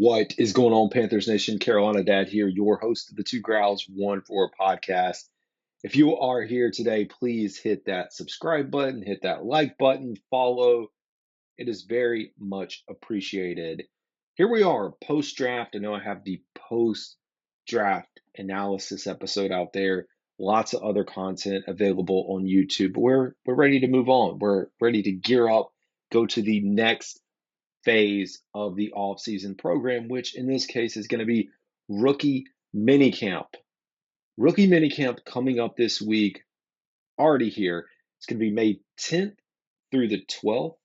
What is going on, Panthers Nation? Carolina Dad here, your host of the Two Growls, 1-4 podcast. If you are here today, please hit that subscribe button, hit that like button, follow. It is very much appreciated. Here we are, post-draft. I know I have the post-draft analysis episode out there. Lots of other content available on YouTube. But we're ready to move on. We're ready to gear up, go to the next phase of the off-season program, which in this case is going to be rookie minicamp. Rookie minicamp coming up this week, already here. It's going to be May 10th through the 12th.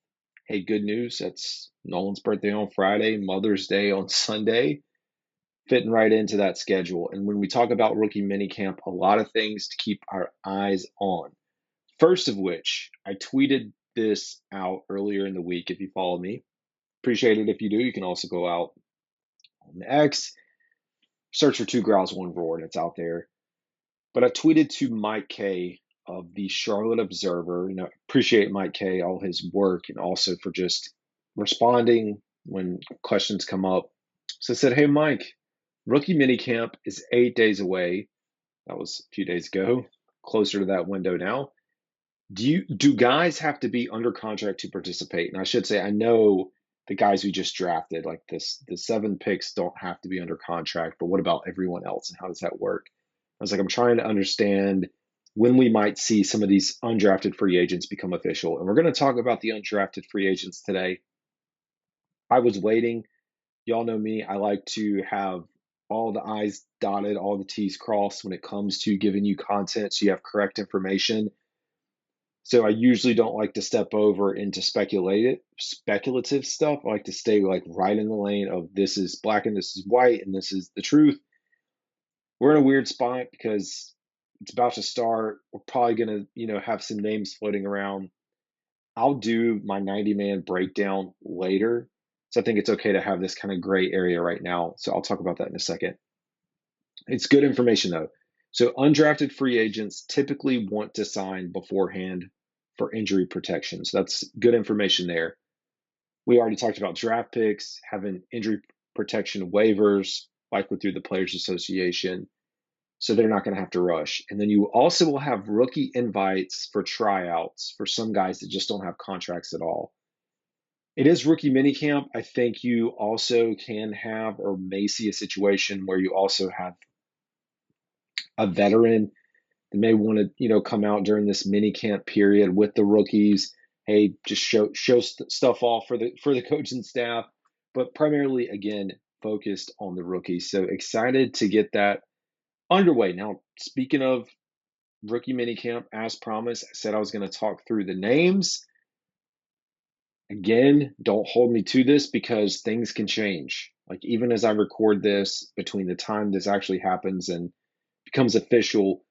Hey, good news. That's Nolan's birthday on Friday, Mother's Day on Sunday. Fitting right into that schedule. And when we talk about rookie minicamp, a lot of things to keep our eyes on. First of which, I tweeted this out earlier in the week if you follow me. Appreciate it if you do. You can also go out on X, search for Two Growls, 1-4, and it's out there. But I tweeted to Mike K of the Charlotte Observer. Appreciate Mike K, all his work, and also for just responding when questions come up. So I said, hey, Mike, rookie minicamp is 8 days away. That was a few days ago, closer to that window now. Do guys have to be under contract to participate? And I should say, I know the guys we just drafted, like the 7 picks don't have to be under contract, but what about everyone else and how does that work? I was like, I'm trying to understand when we might see some of these undrafted free agents become official. And we're going to talk about the undrafted free agents today. I was waiting. Y'all know me. I like to have all the I's dotted, all the T's crossed when it comes to giving you content so you have correct information. So I usually don't like to step over into speculative stuff. I like to stay right in the lane of this is black and this is white and this is the truth. We're in a weird spot because it's about to start. We're probably going to, have some names floating around. I'll do my 90-man breakdown later. So I think it's okay to have this kind of gray area right now. So I'll talk about that in a second. It's good information though. So undrafted free agents typically want to sign beforehand for injury protection. So that's good information there. We already talked about draft picks, having injury protection waivers, likely through the Players Association. So they're not going to have to rush. And then you also will have rookie invites for tryouts for some guys that just don't have contracts at all. It is rookie minicamp. I think you also can have or may see a situation where you also have a veteran that may want to, come out during this mini camp period with the rookies. Hey, just show stuff off for the coaching staff, but primarily again focused on the rookies. So excited to get that underway. Now, speaking of rookie mini camp, as promised, I said I was going to talk through the names. Again, don't hold me to this because things can change. Like even as I record this, between the time this actually happens and becomes official,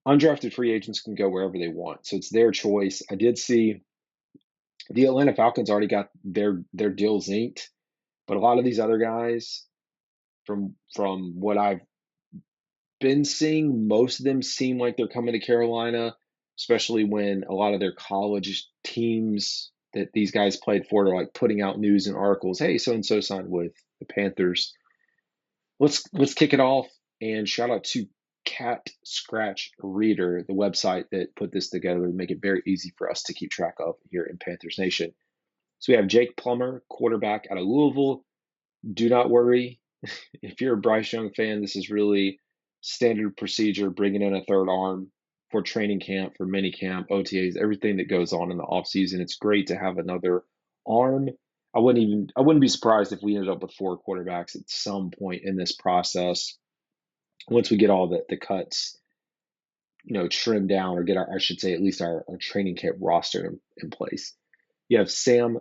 undrafted free agents can go wherever they want. So it's their choice. I did see the Atlanta Falcons already got their deals inked, but a lot of these other guys, from what I've been seeing, most of them seem like they're coming to Carolina, especially when a lot of their college teams that these guys played for are putting out news and articles. Hey, so and so signed with the Panthers. Let's kick it off and shout out to Cat Scratch Reader, the website that put this together to make it very easy for us to keep track of here in Panthers Nation. So we have Jake Plummer, quarterback out of Louisville. Do not worry. If you're a Bryce Young fan, this is really standard procedure, bringing in a third arm for training camp, for mini camp, OTAs, everything that goes on in the offseason. It's great to have another arm. I wouldn't be surprised if we ended up with 4 quarterbacks at some point in this process once we get all the cuts, trimmed down, or I should say at least our training camp roster in place. You have Sam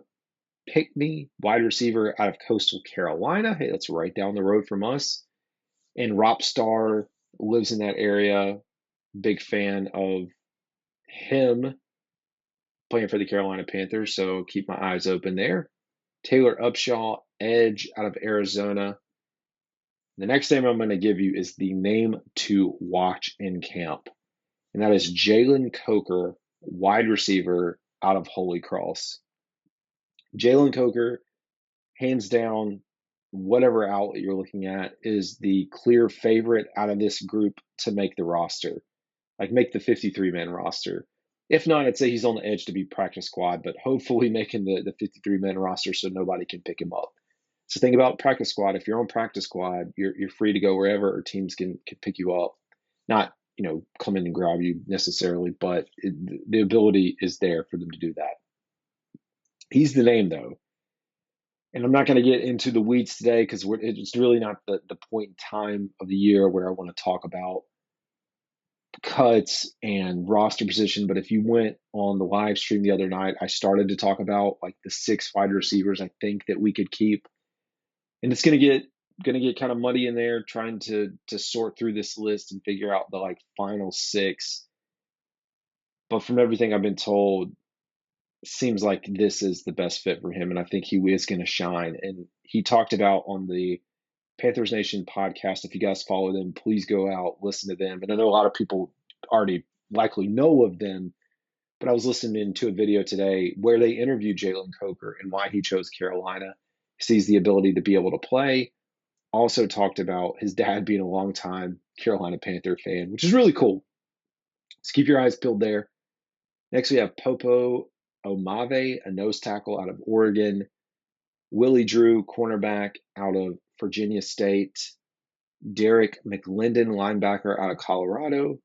Pickney, wide receiver out of Coastal Carolina. Hey, that's right down the road from us. And Ropstar lives in that area. Big fan of him playing for the Carolina Panthers, so keep my eyes open there. Taylor Upshaw, edge out of Arizona. The next name I'm going to give you is the name to watch in camp, and that is Jalen Coker, wide receiver out of Holy Cross. Jalen Coker, hands down, whatever outlet you're looking at, is the clear favorite out of this group to make the roster, like make the 53-man roster. If not, I'd say he's on the edge to be practice squad, but hopefully making the 53-man roster so nobody can pick him up. So think about practice squad. If you're on practice squad, you're free to go wherever, or teams can pick you up. Not, come in and grab you necessarily, but the ability is there for them to do that. He's the name, though. And I'm not going to get into the weeds today because it's really not the point in time of the year where I want to talk about cuts and roster position. But if you went on the live stream the other night, I started to talk about like the 6 wide receivers I think that we could keep. And it's going to get kind of muddy in there trying to sort through this list and figure out the like final 6. But from everything I've been told, seems like this is the best fit for him, and I think he is going to shine. And he talked about on the Panthers Nation podcast, if you guys follow them, please go out, listen to them. And I know a lot of people already likely know of them, but I was listening to a video today where they interviewed Jalen Coker and why he chose Carolina. He sees the ability to be able to play. Also talked about his dad being a longtime Carolina Panther fan, which is really cool. So keep your eyes peeled there. Next, we have Popo Omave, a nose tackle out of Oregon. Willie Drew, cornerback out of Virginia State. Derek McLendon, linebacker out of Colorado.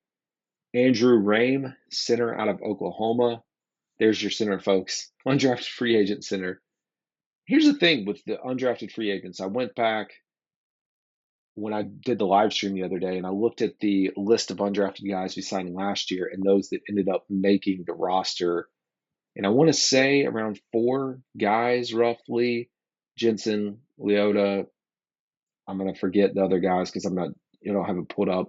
Andrew Rame, center out of Oklahoma. There's your center, folks. Undrafted free agent center. Here's the thing with the undrafted free agents. I went back when I did the live stream the other day and I looked at the list of undrafted guys we signed last year and those that ended up making the roster. And I want to say around 4 guys roughly. Jensen, Leota. I'm going to forget the other guys because I'm not, don't have it pulled up.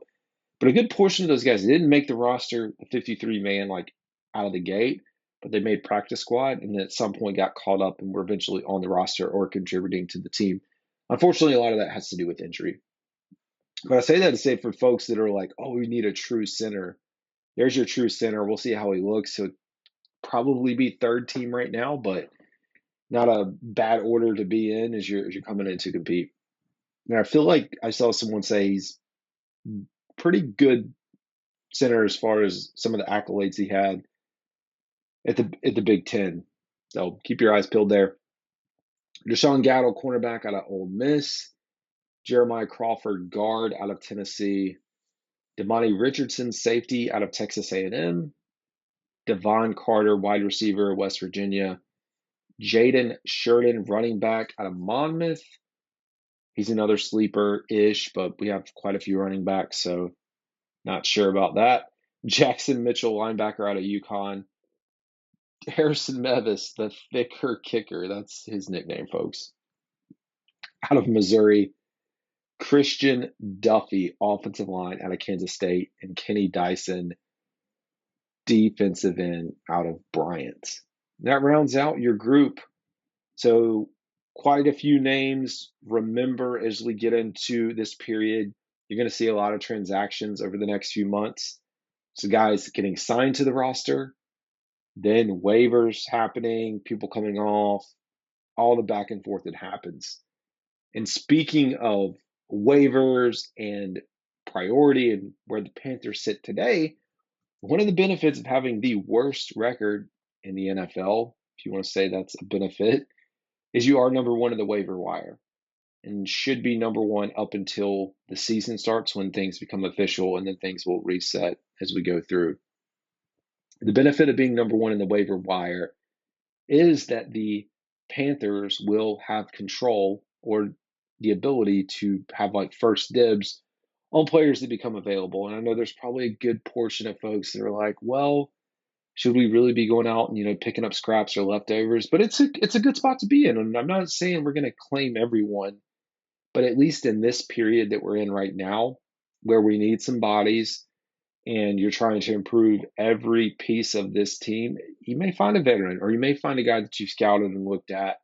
But a good portion of those guys didn't make the roster, the 53-man, like out of the gate, but they made practice squad and then at some point got called up and were eventually on the roster or contributing to the team. Unfortunately, a lot of that has to do with injury. But I say that to say for folks that are like, oh, we need a true center. There's your true center. We'll see how he looks. He'll probably be 3rd team right now, but not a bad order to be in as you're coming in to compete. Now, I feel like I saw someone say he's pretty good center as far as some of the accolades he had at the Big Ten. So keep your eyes peeled there. Deshaun Gatto, cornerback out of Ole Miss. Jeremiah Crawford, guard out of Tennessee. Damani Richardson, safety out of Texas A&M. Devon Carter, wide receiver, West Virginia. Jaden Sheridan, running back out of Monmouth. He's another sleeper-ish, but we have quite a few running backs, so not sure about that. Jackson Mitchell, linebacker out of UConn. Harrison Mevis, the thicker kicker. That's his nickname, folks. Out of Missouri. Christian Duffy, offensive line out of Kansas State. And Kenny Dyson, defensive end out of Bryant. That rounds out your group. So quite a few names. Remember, as we get into this period, you're going to see a lot of transactions over the next few months. So guys getting signed to the roster, then waivers happening, people coming off, all the back and forth that happens. And speaking of waivers and priority and where the Panthers sit today, one of the benefits of having the worst record in the NFL, if you want to say that's a benefit, is you are number 1 in the waiver wire and should be number 1 up until the season starts when things become official and then things will reset as we go through. The benefit of being number 1 in the waiver wire is that the Panthers will have control or the ability to have like first dibs on players that become available. And I know there's probably a good portion of folks that are like, well, should we really be going out and, picking up scraps or leftovers? But it's a good spot to be in. And I'm not saying we're going to claim everyone, but at least in this period that we're in right now, where we need some bodies and you're trying to improve every piece of this team, you may find a veteran or you may find a guy that you've scouted and looked at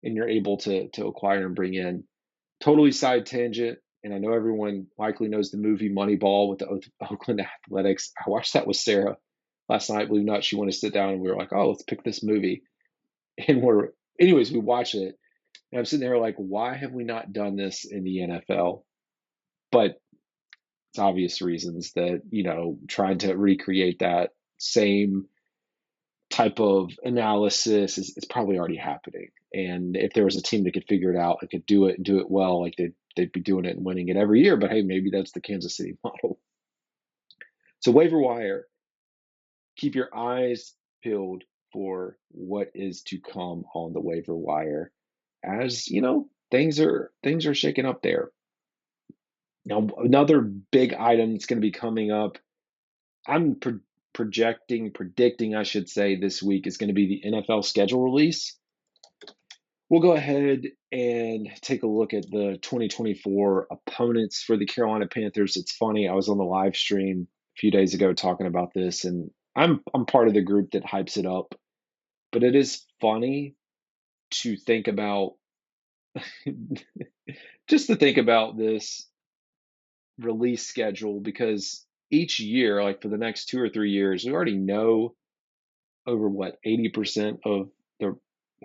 and you're able to acquire and bring in. Totally side tangent. And I know everyone likely knows the movie Moneyball with the Oakland Athletics. I watched that with Sarah last night. Believe it or not, she wanted to sit down and we were like, oh, let's pick this movie. And we watched it. And I'm sitting there like, why have we not done this in the NFL? But it's obvious reasons that, trying to recreate that same type of analysis is probably already happening. And if there was a team that could figure it out and could do it and do it well, like they'd be doing it and winning it every year. But hey, maybe that's the Kansas City model. So waiver wire, keep your eyes peeled for what is to come on the waiver wire. As things are shaking up there. Now, another big item that's going to be coming up, I'm predicting, I should say, this week is going to be the NFL schedule release. We'll go ahead and take a look at the 2024 opponents for the Carolina Panthers. It's funny, I was on the live stream a few days ago talking about this, and I'm part of the group that hypes it up. But it is funny to think about, just to think about this release schedule, because each year, like for the next 2 or 3 years, we already know over what 80% of the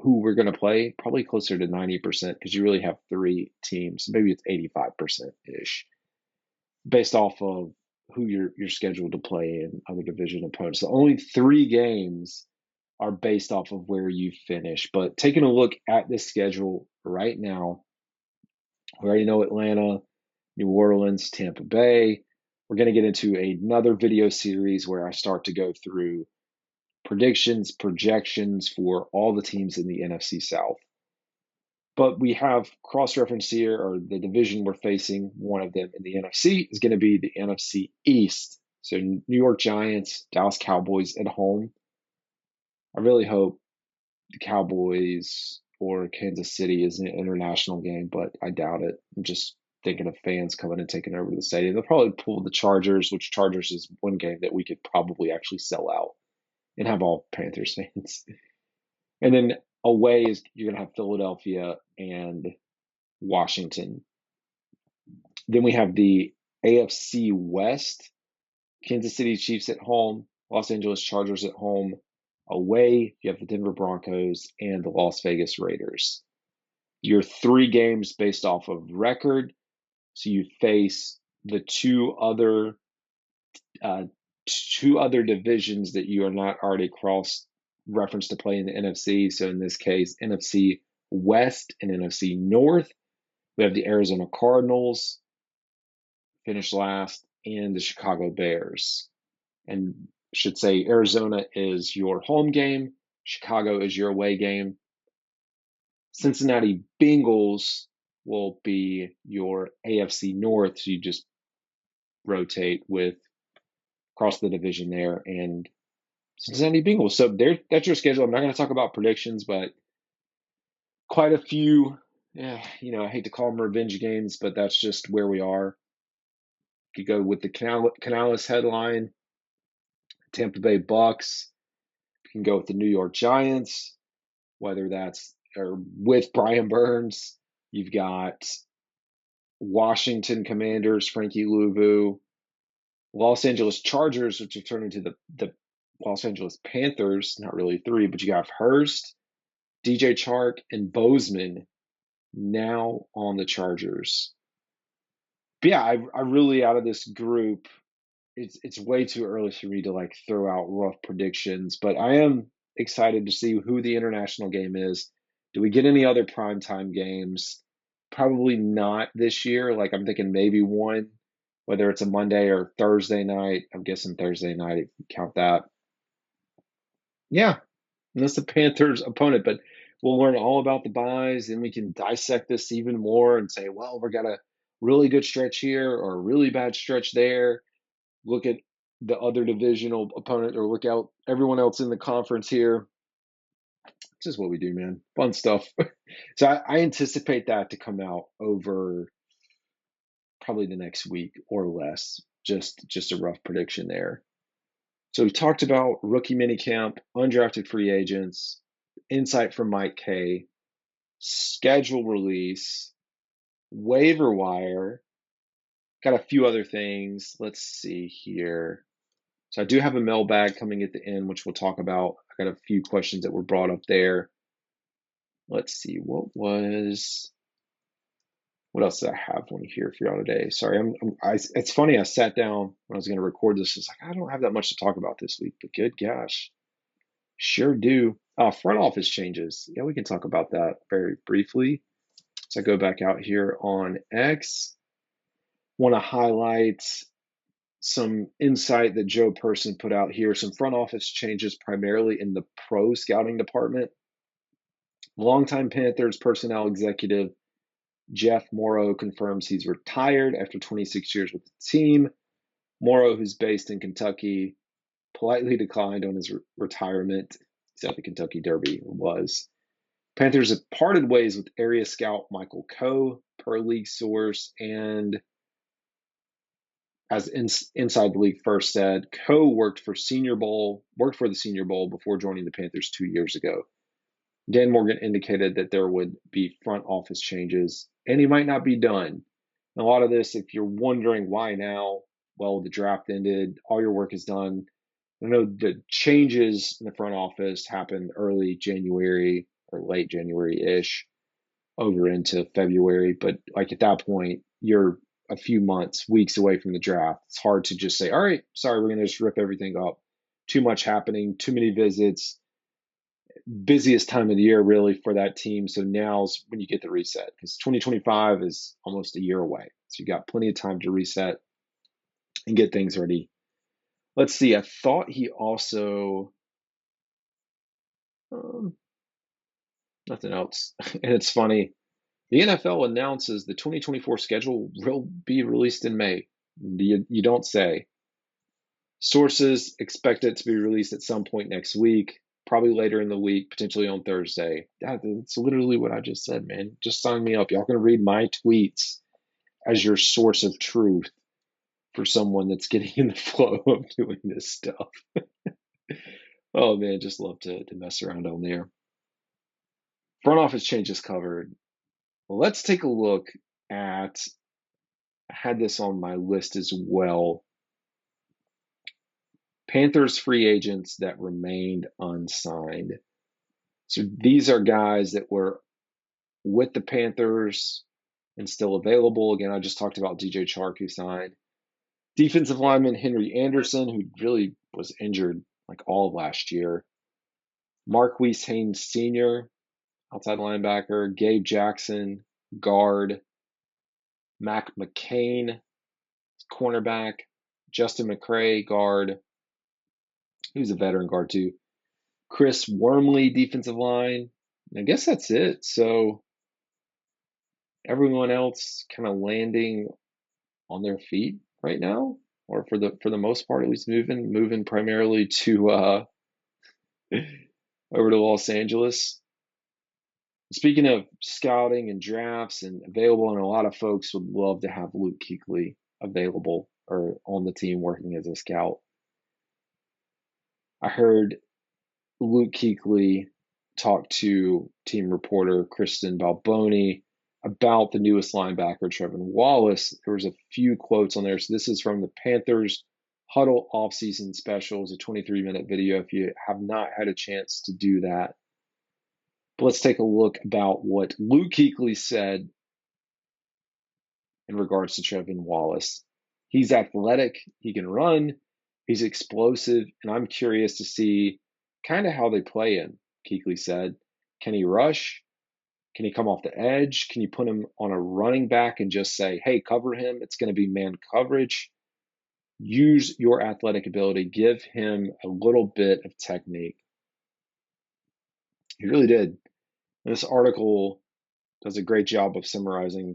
who we're going to play, probably closer to 90% because you really have three teams. Maybe it's 85% ish, based off of who you're scheduled to play in other division opponents. So only 3 games are based off of where you finish. But taking a look at this schedule right now, we already know Atlanta, New Orleans, Tampa Bay. We're going to get into another video series where I start to go through predictions, projections for all the teams in the NFC South. But we have cross-reference here, or the division we're facing, one of them in the NFC is going to be the NFC East. So New York Giants, Dallas Cowboys at home. I really hope the Cowboys or Kansas City is an international game, but I doubt it. I'm just thinking of fans coming and taking over the stadium. They'll probably pull the Chargers, which Chargers is one game that we could probably actually sell out and have all Panthers fans. And then away is you're going to have Philadelphia and Washington. Then we have the AFC West, Kansas City Chiefs at home, Los Angeles Chargers at home. Away, you have the Denver Broncos and the Las Vegas Raiders. Your 3 games based off of record. So you face the uh, two other divisions that you are not already cross referenced to play in the NFC. So in this case, NFC West and NFC North. We have the Arizona Cardinals, finished last, and the Chicago Bears. And should say Arizona is your home game, Chicago is your away game. Cincinnati Bengals will be your AFC North. So you just rotate with across the division there, and Cincinnati Bengals. So that's your schedule. I'm not going to talk about predictions, but quite a few. Yeah, I hate to call them revenge games, but that's just where we are. You could go with the Canales headline, Tampa Bay Bucks. You can go with the New York Giants, whether that's or with Brian Burns. You've got Washington Commanders, Frankie Louvu, Los Angeles Chargers, which have turned into the Los Angeles Panthers. Not really 3, but you have Hurst, DJ Chark, and Bozeman now on the Chargers. But yeah, I really, out of this group, it's way too early for me to like throw out rough predictions, but I am excited to see who the international game is. Do we get any other primetime games? Probably not this year. Like I'm thinking maybe one, whether it's a Monday or Thursday night. I'm guessing Thursday night, if you count that. Yeah, and that's the Panthers opponent, but we'll learn all about the buys and we can dissect this even more and say, well, we got a really good stretch here or a really bad stretch there. Look at the other divisional opponent or look out everyone else in the conference here. It's just what we do, man. Fun stuff. So I anticipate that to come out over probably the next week or less. Just a rough prediction there. So we talked about rookie minicamp, undrafted free agents, insight from Mike K, schedule release, waiver wire. Got a few other things. Let's see here. So I do have a mailbag coming at the end, which we'll talk about. I got a few questions that were brought up there. let's see, what else did I have one here for y'all today? Sorry, it's funny. I sat down when I was going to record this. It's like, I don't have that much to talk about this week, but good gosh, sure do. Front office changes. Yeah, we can talk about that very briefly. So I go back out here on X. Want to highlight some insight that Joe Person put out here. Some front office changes primarily in the pro scouting department. Longtime Panthers personnel executive Jeff Morrow confirms he's retired after 26 years with the team. Morrow, who's based in Kentucky, politely declined on his retirement. He's at the Kentucky Derby, was. Panthers have parted ways with area scout Michael Coe, per league source, and as Inside the League first said, Coe worked for the Senior Bowl before joining the Panthers 2 years ago. Dan Morgan indicated that there would be front office changes, and he might not be done. And a lot of this, if you're wondering why now, well, the draft ended, all your work is done. I know the changes in the front office happened early January or late January-ish over into February, but like at that point, you're a few months, weeks away from the draft. It's hard to just say, all right, sorry, we're going to just rip everything up. Too much happening, too many visits, busiest time of the year really for that team. So now's when you get the reset, because 2025 is almost a year away. So you got plenty of time to reset and get things ready. Let's see. I thought he also, nothing else. And it's funny. The NFL announces the 2024 schedule will be released in May. You don't say. Sources expect it to be released at some point next week, probably later in the week, potentially on Thursday. That's literally what I just said, man. Just sign me up. Y'all can read my tweets as your source of truth for someone that's getting in the flow of doing this stuff. Oh, man, just love to mess around on there. Front office changes covered. Let's take a look at, I had this on my list as well, Panthers free agents that remained unsigned. So these are guys that were with the Panthers and still available. Again, I just talked about DJ Chark, who signed. Defensive lineman Henry Anderson, who really was injured like all of last year. Marquise Haynes Sr., outside linebacker. Gabe Jackson, guard. Mac McCain, cornerback. Justin McCray, guard. Who's a veteran guard too. Chris Wormley, defensive line. I guess that's it. So everyone else kind of landing on their feet right now, or for the most part, at least moving primarily to over to Los Angeles. Speaking of scouting and drafts and available, and a lot of folks would love to have Luke Kuechly available or on the team working as a scout. I heard Luke Kuechly talk to team reporter Kristen Balboni about the newest linebacker, Trevin Wallace. There was a few quotes on there. So this is from the Panthers Huddle offseason special. It's a 23-minute video if you have not had a chance to do that. But let's take a look about what Luke Kuechly said in regards to Trevin Wallace. He's athletic. He can run. He's explosive. And I'm curious to see kind of how they play him, Kuechly said. Can he rush? Can he come off the edge? Can you put him on a running back and just say, hey, cover him? It's going to be man coverage. Use your athletic ability. Give him a little bit of technique. He really did. And this article does a great job of summarizing.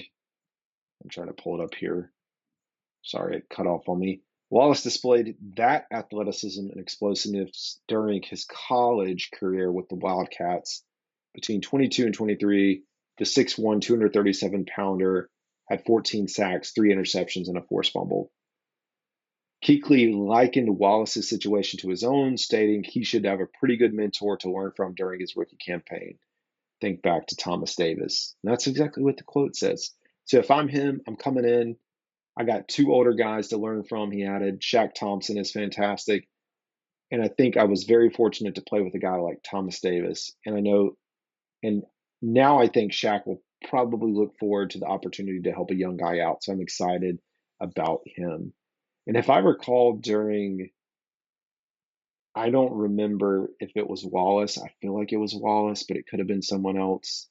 I'm trying to pull it up here. Sorry, it cut off on me. Wallace displayed that athleticism and explosiveness during his college career with the Wildcats. Between 22 and 23, the 6'1", 237-pounder had 14 sacks, 3 interceptions, and a forced fumble. Kuechly likened Wallace's situation to his own, stating he should have a pretty good mentor to learn from during his rookie campaign. Think back to Thomas Davis. And that's exactly what the quote says. So if I'm him, I'm coming in. I got 2 older guys to learn from, he added. Shaq Thompson is fantastic. And I think I was very fortunate to play with a guy like Thomas Davis. And I know, and Now I think Shaq will probably look forward to the opportunity to help a young guy out. So I'm excited about him. And if I recall I don't remember if it was Wallace. I feel like it was Wallace, but it could have been someone else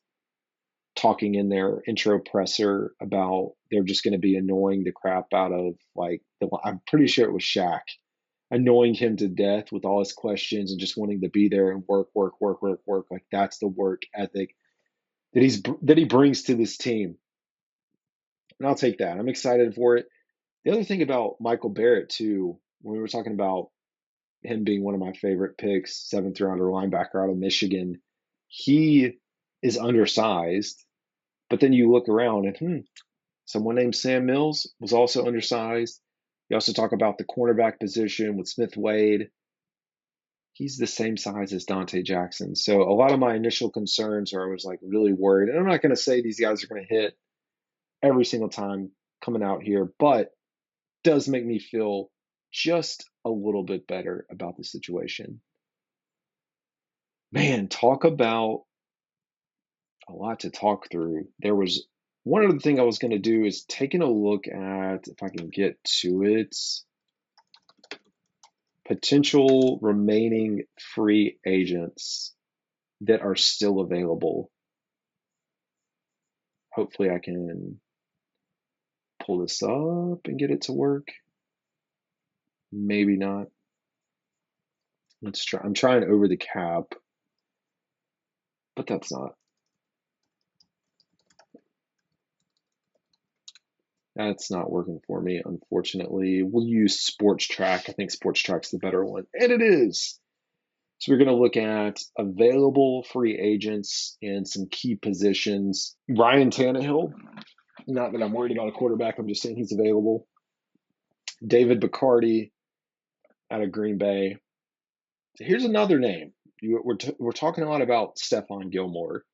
talking in their intro presser about they're just going to be annoying the crap out of I'm pretty sure it was Shaq, annoying him to death with all his questions and just wanting to be there and work, work, work, work, work. Like that's the work ethic that he brings to this team. And I'll take that. I'm excited for it. The other thing about Michael Barrett too, when we were talking about him being one of my favorite picks, seventh rounder linebacker out of Michigan, he is undersized. But then you look around and someone named Sam Mills was also undersized. You also talk about the cornerback position with Smith Wade. He's the same size as Dante Jackson. So a lot of my initial concerns are I was like really worried. And I'm not going to say these guys are going to hit every single time coming out here, but does make me feel just a little bit better about the situation. Man, talk about a lot to talk through. There was one other thing I was going to do is taking a look at, if I can get to it, potential remaining free agents that are still available. Hopefully I can pull this up and get it to work. Maybe not. Let's try. I'm trying over the cap, but that's not. That's not working for me, unfortunately. We'll use Sports Track. I think Sports Track's the better one. And it is. So we're going to look at available free agents and some key positions. Ryan Tannehill, not that I'm worried about a quarterback, I'm just saying he's available. David Bacardi out of Green Bay. Here's another name. We're talking a lot about Stephon Gilmore.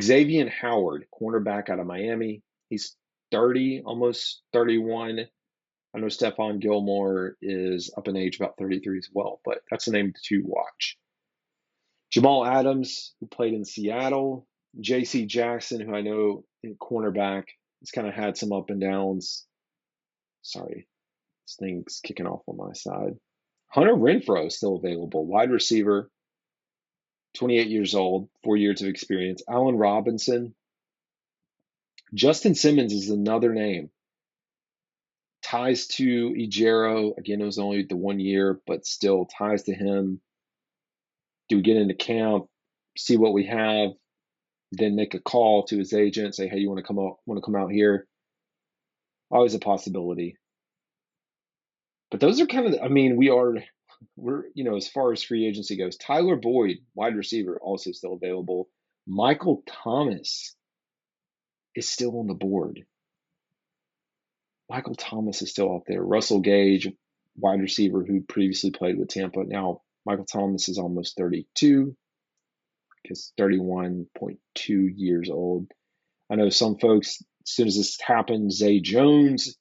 Xavier Howard, cornerback out of Miami. He's 30, almost 31. I know Stephon Gilmore is up in age, about 33 as well, but that's a name to watch. Jamal Adams, who played in Seattle. J.C. Jackson, who I know cornerback, has kind of had some up and downs. Sorry, this thing's kicking off on my side. Hunter Renfrow is still available. Wide receiver, 28 years old, 4 years of experience. Allen Robinson. Justin Simmons is another name. Ties to Ejiro. Again, it was only the 1 year, but still ties to him. Do we get into camp, see what we have, then make a call to his agent, say, hey, you want to come out here? Always a possibility. But those are kind of, I mean, we're, as far as free agency goes, Tyler Boyd, wide receiver, also still available. Michael Thomas is still on the board. Michael Thomas is still out there. Russell Gage, wide receiver who previously played with Tampa. Now, Michael Thomas is almost 32, because 31.2 years old. I know some folks, as soon as this happened, Zay Jones,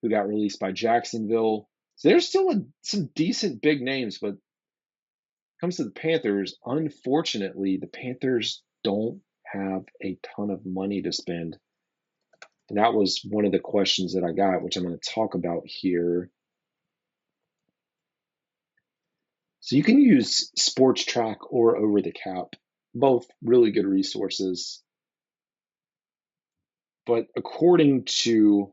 who got released by Jacksonville. So there's still some decent big names, but when it comes to the Panthers, unfortunately, the Panthers don't have a ton of money to spend. And that was one of the questions that I got, which I'm going to talk about here. So you can use Sports Track or Over the Cap, both really good resources. But according to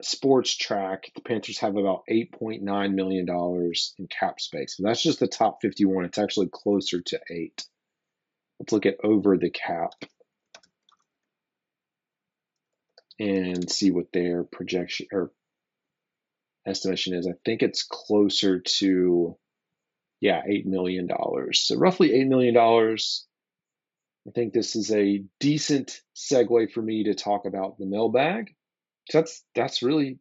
Sports Track, the Panthers have about $8.9 million in cap space. So that's just the top 51. It's actually closer to 8. Let's look at Over the Cap and see what their projection or estimation is. I think it's closer to, $8 million. So roughly $8 million. I think this is a decent segue for me to talk about the mailbag. That's really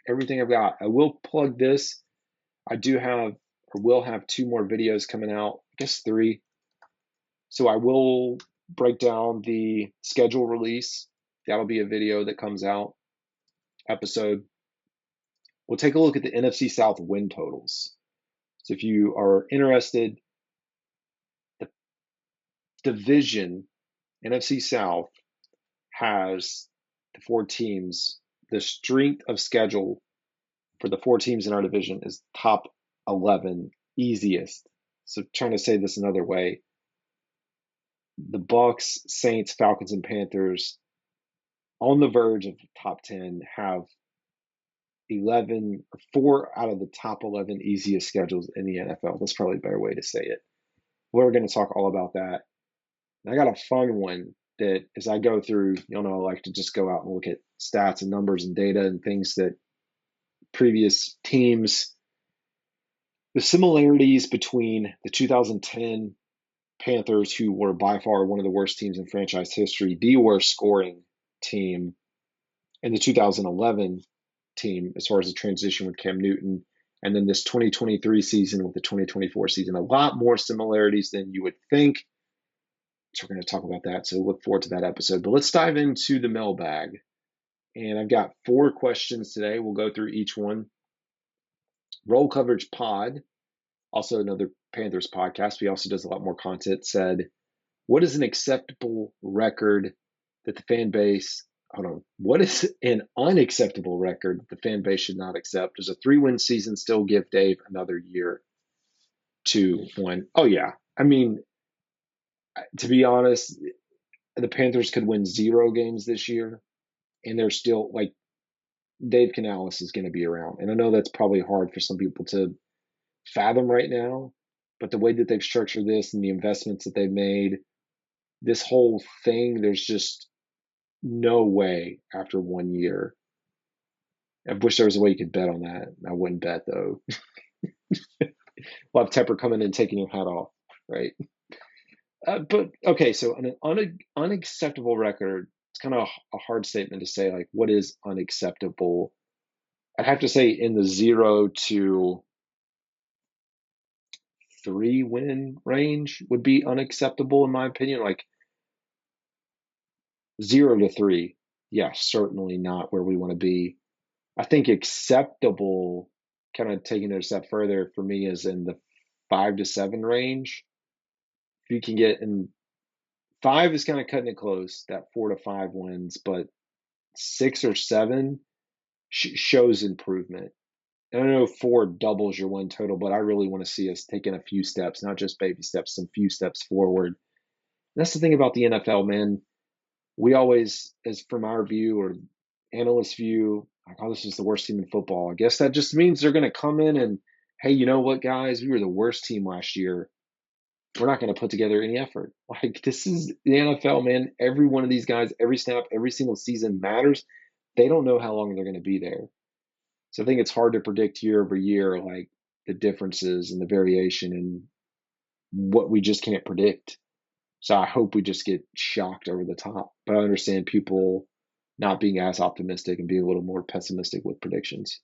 everything I've got. I will plug this. I will have 2 more videos coming out, I guess 3. So I will break down the schedule release. That'll be a video that comes out, episode. We'll take a look at the NFC South win totals. So if you are interested, the division, NFC South, has the four teams, the strength of schedule for the four teams in our division is top 11 easiest. So trying to say this another way, the Bucks, Saints, Falcons, and Panthers on the verge of top 10 have 4 out of the top 11 easiest schedules in the NFL. That's probably a better way to say it. We're going to talk all about that. And I got a fun one that as I go through, I like to just go out and look at stats and numbers and data and things that previous teams, the similarities between the 2010 Panthers, who were by far one of the worst teams in franchise history, the worst scoring team, and the 2011 team as far as the transition with Cam Newton, and then this 2023 season with the 2024 season. A lot more similarities than you would think. So we're going to talk about that. So look forward to that episode. But let's dive into the mailbag. And I've got 4 questions today. We'll go through each one. Roll Coverage Pod, also another Panthers podcast. He also does a lot more content. Said, what is an acceptable record that the fan base, what is an unacceptable record that the fan base should not accept? Does a 3-win season still give Dave another year to win? Oh, yeah. I mean, to be honest, the Panthers could win 0 games this year, and they're still, Dave Canales is going to be around. And I know that's probably hard for some people to fathom right now, but the way that they've structured this and the investments that they've made, this whole thing, there's just no way after 1 year. I wish there was a way you could bet on that. I wouldn't bet, though. We'll have Tepper coming in and taking your hat off, right? But, okay, so an unacceptable record, it's kind of a hard statement to say, what is unacceptable? I'd have to say in the 0 to 3-win range would be unacceptable, in my opinion. 0 to 3, yeah, certainly not where we want to be. I think acceptable, kind of taking it a step further for me, is in the 5 to 7 range. If you can get in 5 is kind of cutting it close, that 4 to 5 wins, but 6 or 7 shows improvement. And I know 4 doubles your win total, but I really want to see us taking a few steps, not just baby steps, some few steps forward. And that's the thing about the NFL, man. We always, as from our view or analyst view, this is the worst team in football. I guess that just means they're going to come in and, hey, you know what, guys? We were the worst team last year. We're not going to put together any effort. This is the NFL, man. Every one of these guys, every snap, every single season matters. They don't know how long they're going to be there. So I think it's hard to predict year over year, the differences and the variation and what we just can't predict. So I hope we just get shocked over the top. But I understand people not being as optimistic and being a little more pessimistic with predictions.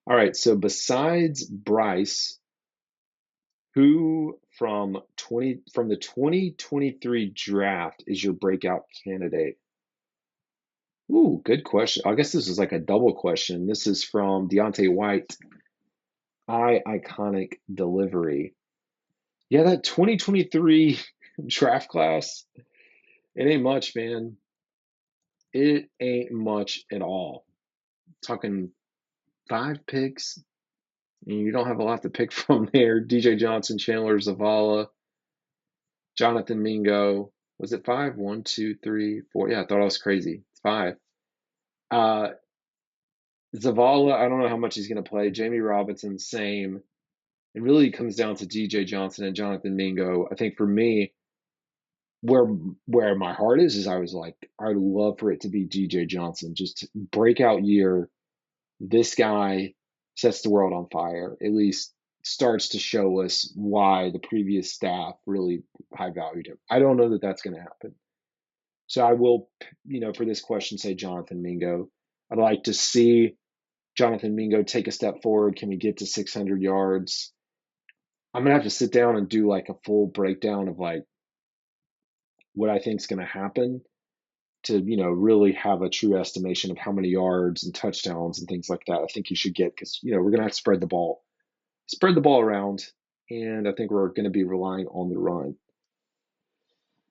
All right, so besides Bryce, who from the 2023 draft is your breakout candidate? Ooh, good question. I guess this is like a double question. This is from Deontay White. Iconic delivery. Yeah, that 2023 draft class, it ain't much, man. It ain't much at all. Talking 5 picks, and you don't have a lot to pick from there. DJ Johnson, Chandler Zavala, Jonathan Mingo. Was it 5? 1, 2, 3, 4. Yeah, I thought I was crazy. It's 5. Zavala, I don't know how much he's going to play. Jamie Robinson, same. It really comes down to DJ Johnson and Jonathan Mingo. I think for me, where my heart is I was like, I would love for it to be DJ Johnson. Just breakout year. This guy sets the world on fire. At least starts to show us why the previous staff really high valued him. I don't know that that's going to happen. So I will, for this question, say Jonathan Mingo. I'd like to see Jonathan Mingo take a step forward. Can we get to 600 yards? I'm going to have to sit down and do a full breakdown of what I think is going to happen to, really have a true estimation of how many yards and touchdowns and things like that I think you should get, because, we're going to have to spread the ball around. And I think we're going to be relying on the run.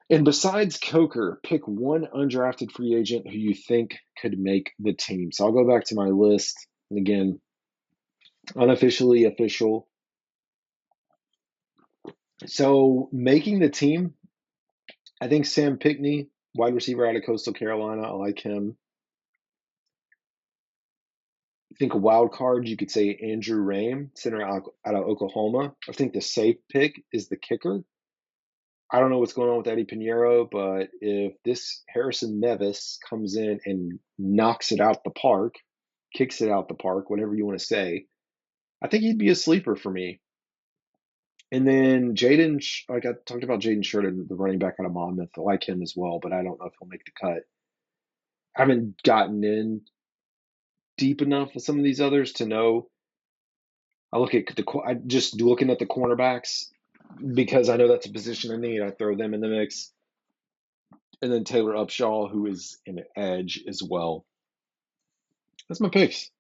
And besides Coker, pick one undrafted free agent who you think could make the team. So I'll go back to my list. And again, unofficially official. So making the team, I think Sam Pinkney, wide receiver out of Coastal Carolina. I like him. I think a wild card, you could say Andrew Rame, center out of Oklahoma. I think the safe pick is the kicker. I don't know what's going on with Eddie Pinheiro, but if this Harrison Nevis comes in and knocks it out the park, kicks it out the park, whatever you want to say, I think he'd be a sleeper for me. And then Jaden, like I talked about Jaden Sheridan, the running back out of Monmouth. I like him as well, but I don't know if he'll make the cut. I haven't gotten in deep enough with some of these others to know. I just looking at the cornerbacks because I know that's a position I need. I throw them in the mix, and then Taylor Upshaw, who is an edge as well. That's my picks.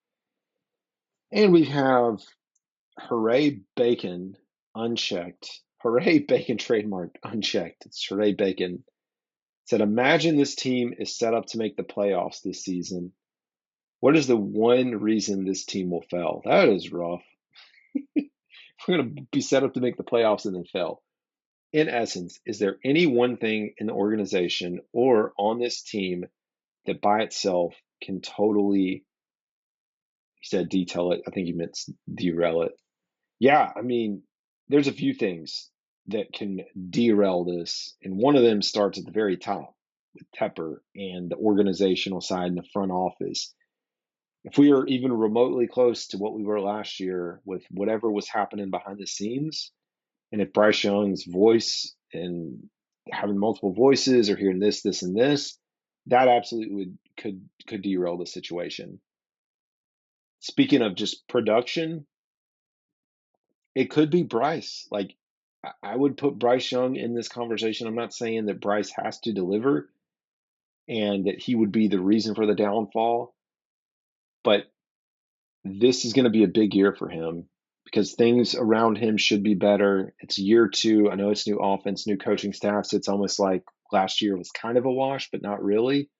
And we have Hooray Bacon unchecked. Hooray Bacon trademark unchecked. It's Hooray Bacon. Said, imagine this team is set up to make the playoffs this season. What is the one reason this team will fail? That is rough. We're going to be set up to make the playoffs and then fail. In essence, is there any one thing in the organization or on this team that by itself can totally, he said detail it. I think he meant derail it. Yeah, I mean, there's a few things that can derail this. And one of them starts at the very top with Tepper and the organizational side and the front office. If we are even remotely close to what we were last year with whatever was happening behind the scenes, and if Bryce Young's voice and having multiple voices or hearing this, and this, that absolutely could derail the situation. Speaking of just production, it could be Bryce. Like I would put Bryce Young in this conversation. I'm not saying that Bryce has to deliver and that he would be the reason for the downfall, but this is going to be a big year for him because things around him should be better. It's year two. I know it's new offense, new coaching staff, so it's almost like last year was kind of a wash, but not really.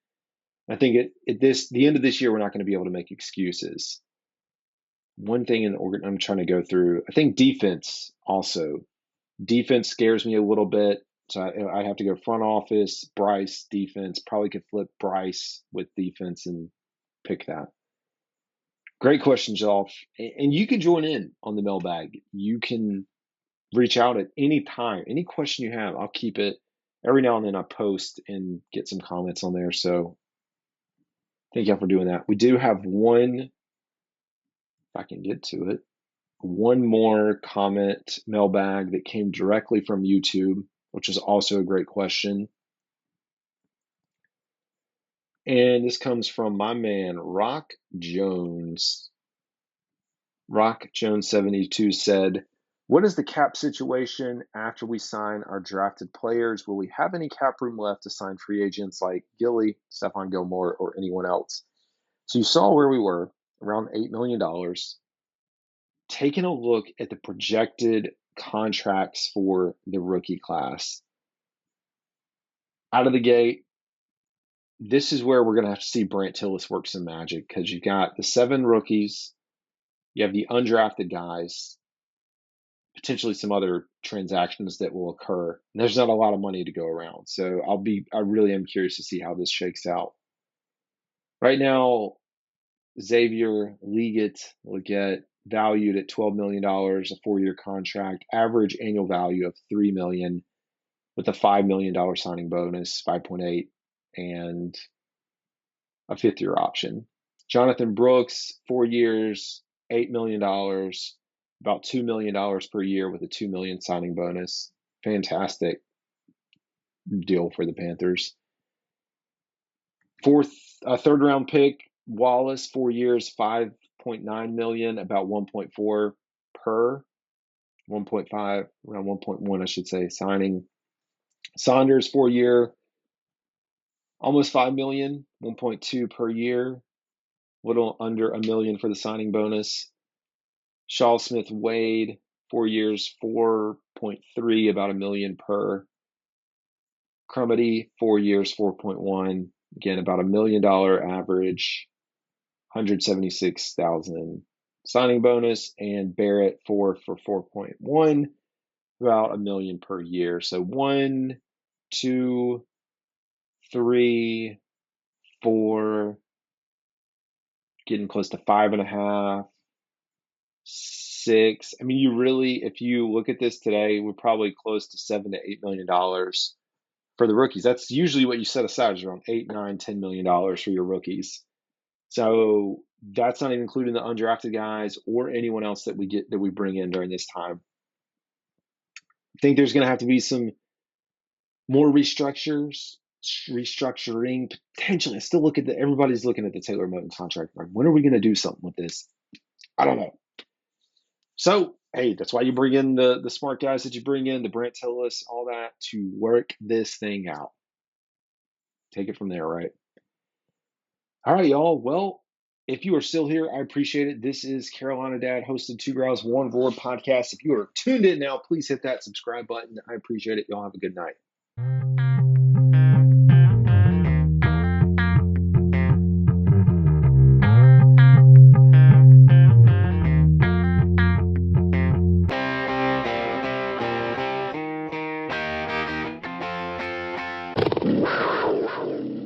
I think the end of this year, we're not going to be able to make excuses. One thing I'm trying to go through, I think defense also. Defense scares me a little bit. So I have to go front office, Bryce, defense. Probably could flip Bryce with defense and pick that. Great question, Josh. And you can join in on the mailbag. You can reach out at any time. Any question you have, I'll keep it. Every now and then I post and get some comments on there. So thank you for doing that. We do have one, if I can get to it, one more comment mailbag that came directly from YouTube, which is also a great question. And this comes from my man, Rock Jones. Rock Jones 72 said, what is the cap situation after we sign our drafted players? Will we have any cap room left to sign free agents like Gilly, Stephon Gilmore, or anyone else? So you saw where we were, around $8 million. Taking a look at the projected contracts for the rookie class. Out of the gate, this is where we're going to have to see Brant Tillis work some magic because you got the 7 rookies, you have the undrafted guys, potentially some other transactions that will occur. And there's not a lot of money to go around. So I really am curious to see how this shakes out. Right now, Xavier Leggett will get valued at $12 million, a 4-year contract, average annual value of $3 million with a $5 million signing bonus, 5.8, and a 5th-year option. Jonathan Brooks, 4 years, $8 million, about $2 million per year with a $2 million signing bonus. Fantastic deal for the Panthers. Third round pick, Wallace, 4 years, $5.9 million, about 1.4 per, 1.5, around 1.1, I should say, signing. Saunders, 4-year, almost $5 million, 1.2 per year, little under $1 million for the signing bonus. Shaw Smith Wade, 4 years, 4.3, about $1 million per. Crumity, 4 years, 4.1. Again, about $1 million average, 176,000 signing bonus, and Barrett 4 for 4.1, about $1 million per year. So 1, 2, 3, 4, getting close to 5.5, 6. I mean, you really, if you look at this today, we're probably close to $7 to $8 million for the rookies. That's usually what you set aside, is around 8, 9, $10 million for your rookies. So that's not even including the undrafted guys or anyone else that we bring in during this time. I think there's going to have to be some more restructuring potentially. I still look at everybody's looking at the Taylor Moton contract. When are we going to do something with this? I don't know. So, hey, that's why you bring in the smart guys that you bring in, the Brant Tillis, all that, to work this thing out. Take it from there, right? All right, y'all. Well, if you are still here, I appreciate it. This is Carolina Dad, host of Two Growls, One Roar podcast. If you are tuned in now, please hit that subscribe button. I appreciate it. Y'all have a good night.